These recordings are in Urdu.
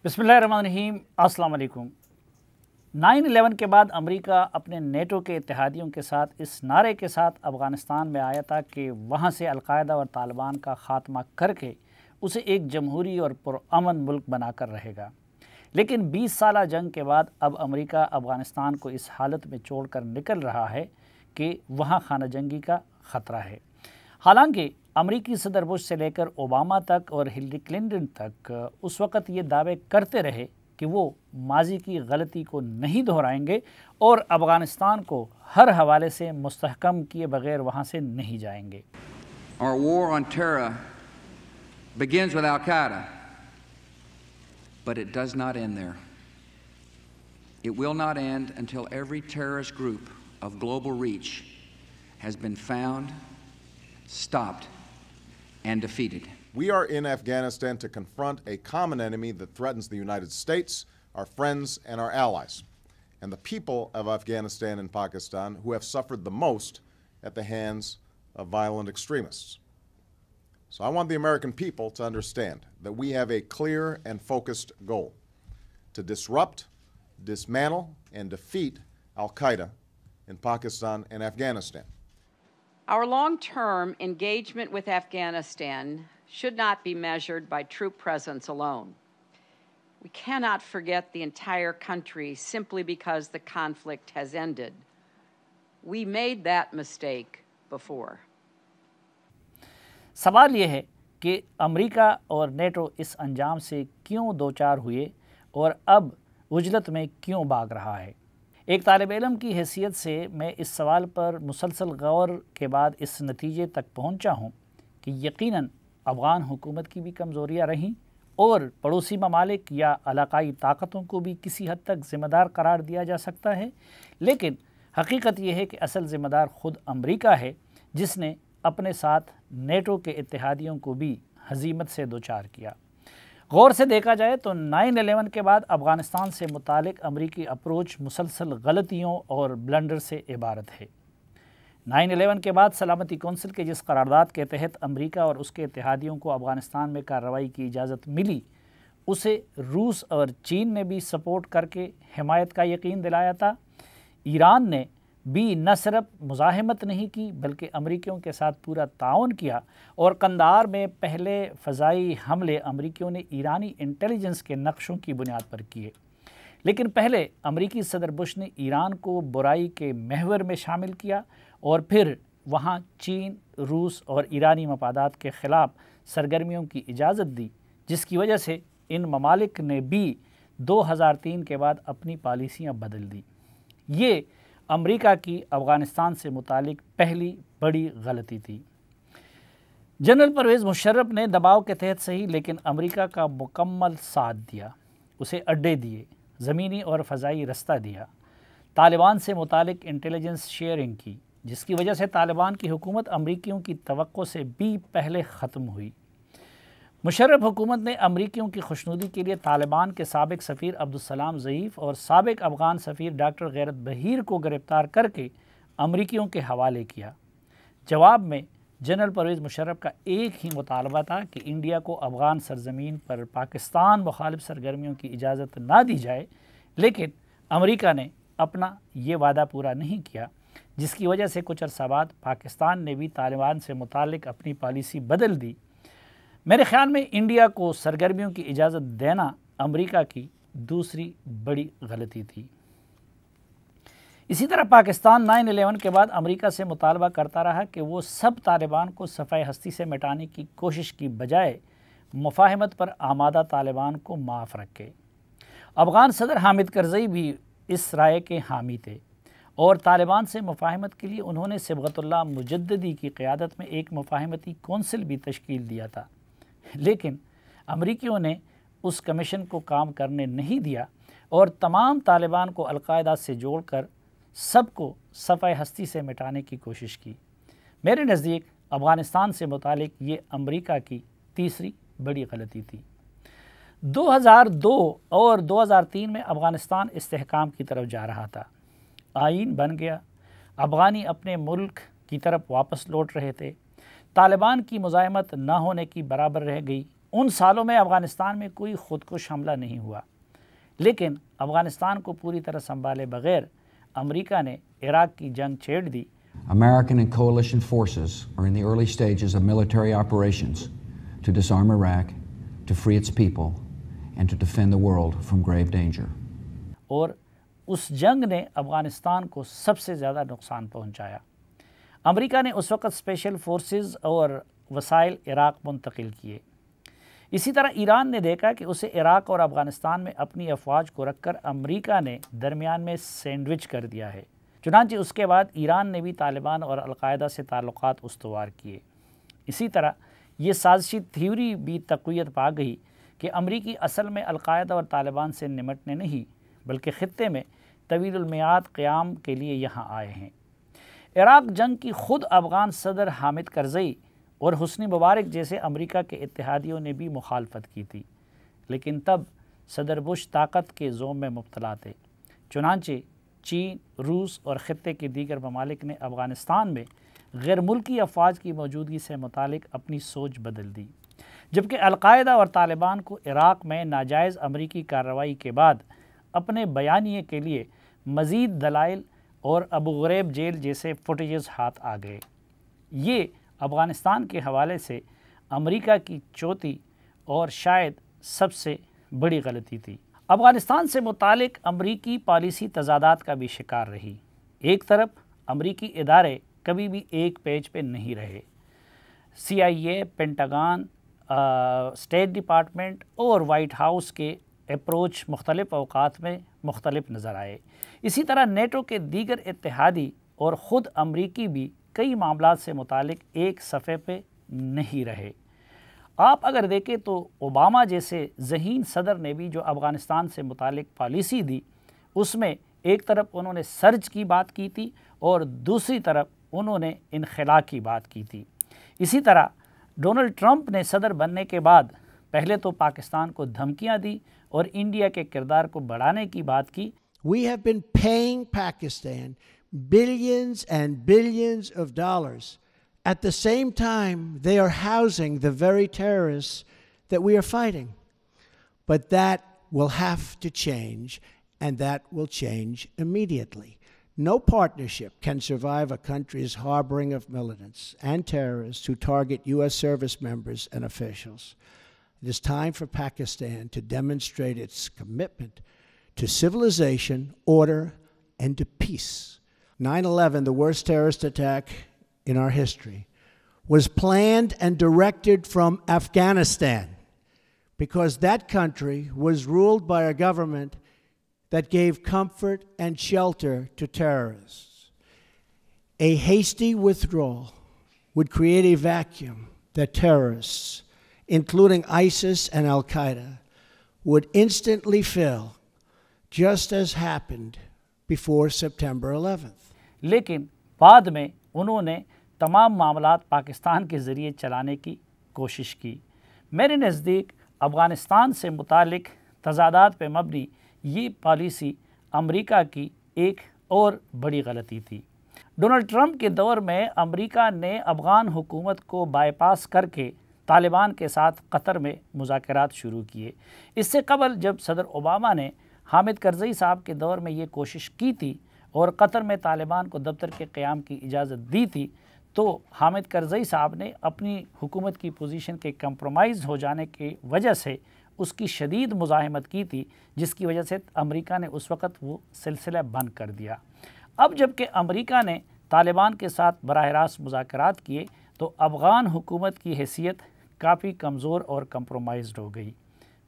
بسم اللہ الرحمن الرحیم، السلام علیکم۔ 9/11 کے بعد امریکہ اپنے نیٹو کے اتحادیوں کے ساتھ اس نعرے کے ساتھ افغانستان میں آیا تھا کہ وہاں سے القاعدہ اور طالبان کا خاتمہ کر کے اسے ایک جمہوری اور پرامن ملک بنا کر رہے گا۔ لیکن 20 سالہ جنگ کے بعد اب امریکہ افغانستان کو اس حالت میں چھوڑ کر نکل رہا ہے کہ وہاں خانہ جنگی کا خطرہ ہے۔ حالانکہ امریکی صدر بش سے لے کر اوباما تک اور ہلری کلنٹن تک اس وقت یہ دعوے کرتے رہے کہ وہ ماضی کی غلطی کو نہیں دہرائیں گے اور افغانستان کو ہر حوالے سے مستحکم کیے بغیر وہاں سے نہیں جائیں گے۔ Our war on terror begins with Al-Qaeda, but it does not end there. It will not end until every terrorist group of global reach has been found, stopped, and defeated. We are in Afghanistan to confront a common enemy that threatens the United States, our friends, and our allies, and the people of Afghanistan and Pakistan who have suffered the most at the hands of violent extremists. So I want the American people to understand that we have a clear and focused goal: to disrupt, dismantle, and defeat Al-Qaeda in Pakistan and Afghanistan. Our long-term engagement with Afghanistan should not be measured by troop presence alone. We cannot forget the entire country simply because the conflict has ended. We made that mistake before. سوال یہ ہے کہ امریکہ اور نیٹو اس انجام سے کیوں دوچار ہوئے اور اب عجلت میں کیوں بھاگ رہا ہے؟ ایک طالب علم کی حیثیت سے میں اس سوال پر مسلسل غور کے بعد اس نتیجے تک پہنچا ہوں کہ یقیناً افغان حکومت کی بھی کمزوریاں رہیں اور پڑوسی ممالک یا علاقائی طاقتوں کو بھی کسی حد تک ذمہ دار قرار دیا جا سکتا ہے، لیکن حقیقت یہ ہے کہ اصل ذمہ دار خود امریکہ ہے، جس نے اپنے ساتھ نیٹو کے اتحادیوں کو بھی ہزیمت سے دوچار کیا۔ غور سے دیکھا جائے تو 9/11 کے بعد افغانستان سے متعلق امریکی اپروچ مسلسل غلطیوں اور بلنڈر سے عبارت ہے۔ 9/11 کے بعد سلامتی کونسل کے جس قرارداد کے تحت امریکہ اور اس کے اتحادیوں کو افغانستان میں کارروائی کی اجازت ملی، اسے روس اور چین نے بھی سپورٹ کر کے حمایت کا یقین دلایا تھا۔ ایران نے بھی نہ صرف مزاحمت نہیں کی بلکہ امریکیوں کے ساتھ پورا تعاون کیا، اور قندھار میں پہلے فضائی حملے امریکیوں نے ایرانی انٹیلیجنس کے نقشوں کی بنیاد پر کیے۔ لیکن پہلے امریکی صدر بش نے ایران کو برائی کے محور میں شامل کیا اور پھر وہاں چین، روس اور ایرانی مفادات کے خلاف سرگرمیوں کی اجازت دی، جس کی وجہ سے ان ممالک نے بھی 2003 کے بعد اپنی پالیسیاں بدل دیں۔ یہ امریکہ کی افغانستان سے متعلق پہلی بڑی غلطی تھی۔ جنرل پرویز مشرف نے دباؤ کے تحت صحیح لیکن امریکہ کا مکمل ساتھ دیا، اسے اڈے دیے، زمینی اور فضائی رستہ دیا، طالبان سے متعلق انٹیلیجنس شیئرنگ کی، جس کی وجہ سے طالبان کی حکومت امریکیوں کی توقع سے بھی پہلے ختم ہوئی۔ مشرف حکومت نے امریکیوں کی خوشنودی کے لیے طالبان کے سابق سفیر عبدالسلام ضعیف اور سابق افغان سفیر ڈاکٹر غیرت بہیر کو گرفتار کر کے امریکیوں کے حوالے کیا۔ جواب میں جنرل پرویز مشرف کا ایک ہی مطالبہ تھا کہ انڈیا کو افغان سرزمین پر پاکستان مخالف سرگرمیوں کی اجازت نہ دی جائے، لیکن امریکہ نے اپنا یہ وعدہ پورا نہیں کیا، جس کی وجہ سے کچھ عرصہ بعد پاکستان نے بھی طالبان سے متعلق اپنی پالیسی بدل دی۔ میرے خیال میں انڈیا کو سرگرمیوں کی اجازت دینا امریکہ کی دوسری بڑی غلطی تھی۔ اسی طرح پاکستان 9/11 کے بعد امریکہ سے مطالبہ کرتا رہا کہ وہ سب طالبان کو صفحہ ہستی سے مٹانے کی کوشش کی بجائے مفاہمت پر آمادہ طالبان کو معاف رکھے۔ افغان صدر حامد کرزئی بھی اس رائے کے حامی تھے اور طالبان سے مفاہمت کے لیے انہوں نے صبغت اللہ مجددی کی قیادت میں ایک مفاہمتی کونسل بھی تشکیل دیا تھا، لیکن امریکیوں نے اس کمیشن کو کام کرنے نہیں دیا اور تمام طالبان کو القاعدہ سے جوڑ کر سب کو صفحہ ہستی سے مٹانے کی کوشش کی۔ میرے نزدیک افغانستان سے متعلق یہ امریکہ کی تیسری بڑی غلطی تھی۔ 2002 اور 2003 میں افغانستان استحکام کی طرف جا رہا تھا، آئین بن گیا، افغانی اپنے ملک کی طرف واپس لوٹ رہے تھے، طالبان کی مزاحمت نہ ہونے کی برابر رہ گئی، ان سالوں میں افغانستان میں کوئی خودکش حملہ نہیں ہوا، لیکن افغانستان کو پوری طرح سنبھالے بغیر امریکہ نے عراق کی جنگ چھیڑ دی۔ American and coalition forces are in the early stages of military operations to disarm Iraq, to free its people, and to defend the world from grave danger. اور اس جنگ نے افغانستان کو سب سے زیادہ نقصان پہنچایا۔ امریکہ نے اس وقت اسپیشل فورسز اور وسائل عراق منتقل کیے۔ اسی طرح ایران نے دیکھا کہ اسے عراق اور افغانستان میں اپنی افواج کو رکھ کر امریکہ نے درمیان میں سینڈوچ کر دیا ہے۔ چنانچہ اس کے بعد ایران نے بھی طالبان اور القاعدہ سے تعلقات استوار کیے۔ اسی طرح یہ سازشی تھیوری بھی تقویت پا گئی کہ امریکی اصل میں القاعدہ اور طالبان سے نمٹنے نہیں بلکہ خطے میں طویل المیعاد قیام کے لیے یہاں آئے ہیں۔ عراق جنگ کی خود افغان صدر حامد کرزئی اور حسنی مبارک جیسے امریکہ کے اتحادیوں نے بھی مخالفت کی تھی، لیکن تب صدر بش طاقت کے زوم میں مبتلا تھے۔ چنانچہ چین، روس اور خطے کے دیگر ممالک نے افغانستان میں غیر ملکی افواج کی موجودگی سے متعلق اپنی سوچ بدل دی، جبکہ القاعدہ اور طالبان کو عراق میں ناجائز امریکی کارروائی کے بعد اپنے بیانیے کے لیے مزید دلائل اور ابو غریب جیل جیسے فوٹیجز ہاتھ آ گئے۔ یہ افغانستان کے حوالے سے امریکہ کی چوتھی اور شاید سب سے بڑی غلطی تھی۔ افغانستان سے متعلق امریکی پالیسی تضادات کا بھی شکار رہی۔ ایک طرف امریکی ادارے کبھی بھی ایک پیج پہ نہیں رہے۔ CIA، پینٹاگان، اسٹیٹ ڈپارٹمنٹ اور وائٹ ہاؤس کے اپروچ مختلف اوقات میں مختلف نظر آئے۔ اسی طرح نیٹو کے دیگر اتحادی اور خود امریکی بھی کئی معاملات سے متعلق ایک صفحے پہ نہیں رہے۔ آپ اگر دیکھیں تو اوباما جیسے ذہین صدر نے بھی جو افغانستان سے متعلق پالیسی دی، اس میں ایک طرف انہوں نے سرج کی بات کی تھی اور دوسری طرف انہوں نے انخلا کی بات کی تھی۔ اسی طرح ڈونلڈ ٹرمپ نے صدر بننے کے بعد پہلے تو پاکستان کو دھمکیاں دی اور انڈیا کے کردار کو بڑھانے کی بات کی۔ We have been paying Pakistan billions and billions of dollars. At the same time, they are housing the very terrorists that we are fighting. But that will have to change, and that will change immediately. No partnership can survive a country's harboring of militants and terrorists who target U.S. service members and officials. It is time for Pakistan to demonstrate its commitment to civilization, order, and to peace. 9/11, the worst terrorist attack in our history, was planned and directed from Afghanistan because that country was ruled by a government that gave comfort and shelter to terrorists. A hasty withdrawal would create a vacuum that terrorists, including ISIS and Al-Qaeda, would instantly fill, just as happened before September 11th. لیکن بعد میں انہوں نے تمام معاملات پاکستان کے ذریعے چلانے کی کوشش کی۔ میرے نزدیک افغانستان سے متعلق تضادات پہ مبنی یہ پالیسی امریکہ کی ایک اور بڑی غلطی تھی۔ ڈونلڈ ٹرمپ کے دور میں امریکہ نے افغان حکومت کو بائی پاس کر کے طالبان کے ساتھ قطر میں مذاکرات شروع کیے۔ اس سے قبل جب صدر اوباما نے حامد کرزئی صاحب کے دور میں یہ کوشش کی تھی اور قطر میں طالبان کو دفتر کے قیام کی اجازت دی تھی، تو حامد کرزئی صاحب نے اپنی حکومت کی پوزیشن کے کمپرومائز ہو جانے کی وجہ سے اس کی شدید مزاحمت کی تھی، جس کی وجہ سے امریکہ نے اس وقت وہ سلسلہ بند کر دیا۔ اب جب کہ امریکہ نے طالبان کے ساتھ براہ راست مذاکرات کیے تو افغان حکومت کی حیثیت کافی کمزور اور کمپرومائزڈ ہو گئی۔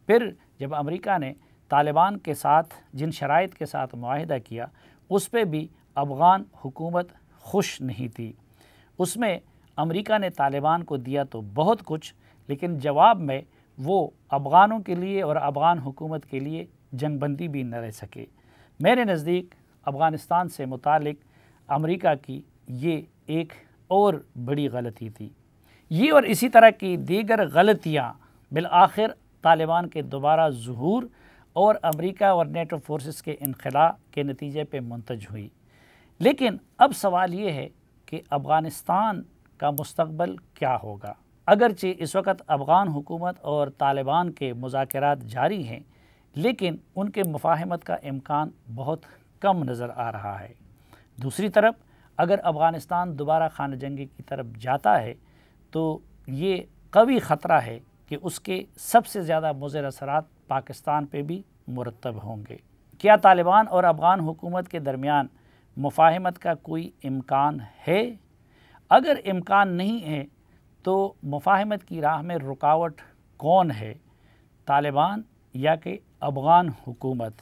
پھر جب امریکہ نے طالبان کے ساتھ جن شرائط کے ساتھ معاہدہ کیا، اس پہ بھی افغان حکومت خوش نہیں تھی۔ اس میں امریکہ نے طالبان کو دیا تو بہت کچھ، لیکن جواب میں وہ افغانوں کے لیے اور افغان حکومت کے لیے جنگ بندی بھی نہ رہ سکے۔ میرے نزدیک افغانستان سے متعلق امریکہ کی یہ ایک اور بڑی غلطی تھی۔ یہ اور اسی طرح کی دیگر غلطیاں بالآخر طالبان کے دوبارہ ظہور اور امریکہ اور نیٹو فورسز کے انخلا کے نتیجے پہ منتج ہوئی۔ لیکن اب سوال یہ ہے کہ افغانستان کا مستقبل کیا ہوگا؟ اگرچہ اس وقت افغان حکومت اور طالبان کے مذاکرات جاری ہیں، لیکن ان کے مفاہمت کا امکان بہت کم نظر آ رہا ہے۔ دوسری طرف اگر افغانستان دوبارہ خانہ جنگی کی طرف جاتا ہے تو یہ قوی خطرہ ہے کہ اس کے سب سے زیادہ مضر اثرات پاکستان پہ بھی مرتب ہوں گے۔ کیا طالبان اور افغان حکومت کے درمیان مفاہمت کا کوئی امکان ہے؟ اگر امکان نہیں ہے تو مفاہمت کی راہ میں رکاوٹ کون ہے، طالبان یا کہ افغان حکومت؟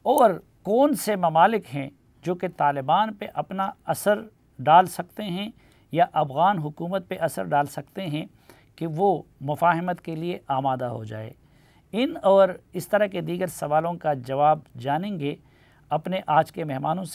اور کون سے ممالک ہیں جو کہ طالبان پہ اپنا اثر ڈال سکتے ہیں یا افغان حکومت پہ اثر ڈال سکتے ہیں کہ وہ مفاہمت کے لیے آمادہ ہو جائے؟ ان اور اس طرح کے دیگر سوالوں کا جواب جانیں گے اپنے آج کے مہمانوں سے۔